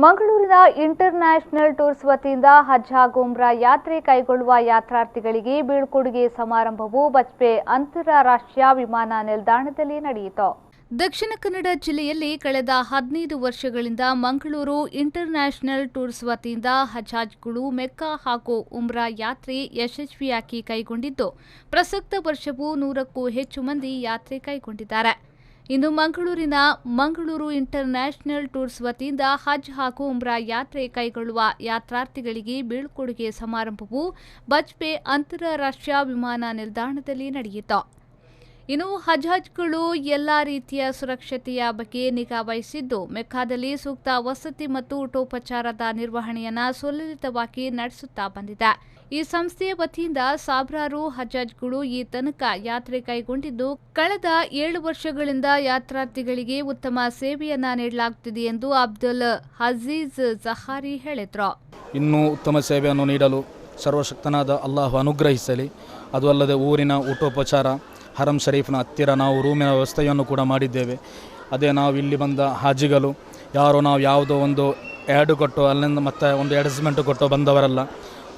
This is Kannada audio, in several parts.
ಮಂಗಳೂರಿನ ಇಂಟರ್ನ್ಯಾಷನಲ್ ಟೂರ್ಸ್ ವತಿಯಿಂದ ಹಜ್ ಹಾಗೂ ಉಮ್ರಾ ಯಾತ್ರೆ ಕೈಗೊಳ್ಳುವ ಯಾತ್ರಾರ್ಥಿಗಳಿಗೆ ಬೀಳ್ಕೊಡುಗೆ ಸಮಾರಂಭವು ಬಜ್ಪೆ ಅಂತಾರಾಷ್ಟ್ರೀಯ ವಿಮಾನ ನಿಲ್ದಾಣದಲ್ಲಿ ನಡೆಯಿತು. ದಕ್ಷಿಣ ಕನ್ನಡ ಜಿಲ್ಲೆಯಲ್ಲಿ ಕಳೆದ 15 ವರ್ಷಗಳಿಂದ ಮಂಗಳೂರು ಇಂಟರ್ನ್ಯಾಷನಲ್ ಟೂರ್ಸ್ ವತಿಯಿಂದ ಹಜ್ಗಳು ಮೆಕ್ಕಾ ಹಾಗೂ ಉಮ್ರಾ ಯಾತ್ರೆ ಯಶಸ್ವಿಯಾಗಿ ಕೈಗೊಂಡಿದ್ದು, ಪ್ರಸಕ್ತ ವರ್ಷವೂ 100ಕ್ಕೂ ಹೆಚ್ಚು ಮಂದಿ ಯಾತ್ರೆ ಕೈಗೊಂಡಿದ್ದಾರೆ. ಇನ್ನು ಮಂಗಳೂರಿನ ಮಂಗಳೂರು ಇಂಟರ್ನ್ಯಾಷನಲ್ ಟೂರ್ಸ್ ವತಿಯಿಂದ ಹಜ್ ಹಾಗೂ ಉಮ್ರಾ ಯಾತ್ರೆ ಕೈಗೊಳ್ಳುವ ಯಾತ್ರಾರ್ಥಿಗಳಿಗೆ ಬೀಳ್ಕೊಡುಗೆ ಸಮಾರಂಭವು ಬಜ್ಪೆ ಅಂತಾರಾಷ್ಟ್ರೀಯ ವಿಮಾನ ನಿಲ್ದಾಣದಲ್ಲಿ ನಡೆಯಿತು. ಇನ್ನು ಹಜ್ಗಳು ಎಲ್ಲಾ ರೀತಿಯ ಸುರಕ್ಷತೆಯ ಬಗ್ಗೆ ನಿಗಾ ವಹಿಸಿದ್ದು, ಮೆಕ್ಕಾದಲ್ಲಿ ಸೂಕ್ತ ವಸತಿ ಮತ್ತು ಊಟೋಪಚಾರದ ನಿರ್ವಹಣೆಯನ್ನು ಸುಲಲಿತವಾಗಿ ನಡೆಸುತ್ತಾ ಬಂದಿದೆ. ಈ ಸಂಸ್ಥೆಯ ವತಿಯಿಂದ ಸಾವಿರಾರು ಹಜ್ಗಳು ಈ ತನಕ ಯಾತ್ರೆ ಕೈಗೊಂಡಿದ್ದು, ಕಳೆದ 7 ವರ್ಷಗಳಿಂದ ಯಾತ್ರಾರ್ಥಿಗಳಿಗೆ ಉತ್ತಮ ಸೇವೆಯನ್ನ ನೀಡಲಾಗುತ್ತಿದೆ ಎಂದು ಅಬ್ದುಲ್ ಅಜೀಜ್ ಜಹಾರಿ ಹೇಳಿದರು. ಇನ್ನೂ ಉತ್ತಮ ಸೇವೆಯನ್ನು ನೀಡಲು ಸರ್ವಶಕ್ತನಾದ ಅಲ್ಲಾಹು ಅನುಗ್ರಹಿಸಲಿ. ಅದು ಅಲ್ಲದೆ ಊರಿನ ಊಟೋಪಚಾರ, ಹರಂ ಶರೀಫ್ನ ಹತ್ತಿರ ನಾವು ರೂಮಿನ ವ್ಯವಸ್ಥೆಯನ್ನು ಕೂಡ ಮಾಡಿದ್ದೇವೆ. ಅದೇ ನಾವು ಇಲ್ಲಿ ಬಂದ ಹಾಜಿಗಳು ಯಾರೋ ನಾವು ಯಾವುದೋ ಒಂದು ಆ್ಯಡ್ ಕೊಟ್ಟು ಅಲ್ಲಿಂದ ಮತ್ತೆ ಒಂದು ಅಡ್ಜಸ್ಟ್ಮೆಂಟ್ ಕೊಟ್ಟು ಬಂದವರಲ್ಲ.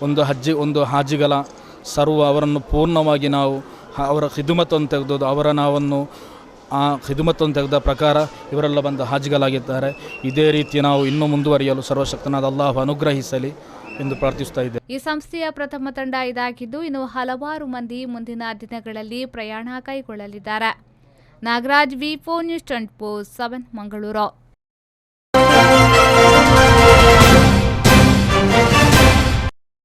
ಒಂದು ಹಾಜಿಗಳ ಸರ್ವ ಅವರನ್ನು ಪೂರ್ಣವಾಗಿ ನಾವು ಅವರ ಖಿದುಮತ್ತನ್ನು ತೆಗೆದು ಅವರ ನಾವನ್ನು ಆ ಖಿದುಮತ್ತನ್ನು ತೆಗೆದ ಪ್ರಕಾರ ಇವರೆಲ್ಲ ಬಂದ ಹಾಜಿಗಳಾಗಿದ್ದಾರೆ. ಇದೇ ರೀತಿ ನಾವು ಇನ್ನೂ ಮುಂದುವರಿಯಲು ಸರ್ವಶಕ್ತನಾದ ಅಲ್ಲಾಹು ಅನುಗ್ರಹಿಸಲಿ ಎಂದು ಪ್ರಾರ್ಥಿಸ್ತಾ ಇದೆ. ಈ ಸಂಸ್ಥೆಯ ಪ್ರಥಮ ತಂಡ ಇದಾಗಿದ್ದು, ಇನ್ನು ಹಲವಾರು ಮಂದಿ ಮುಂದಿನ ದಿನಗಳಲ್ಲಿ ಪ್ರಯಾಣ ಕೈಗೊಳ್ಳಲಿದ್ದಾರೆ. Nagaraj, V4 News 24/7 Mangaluru.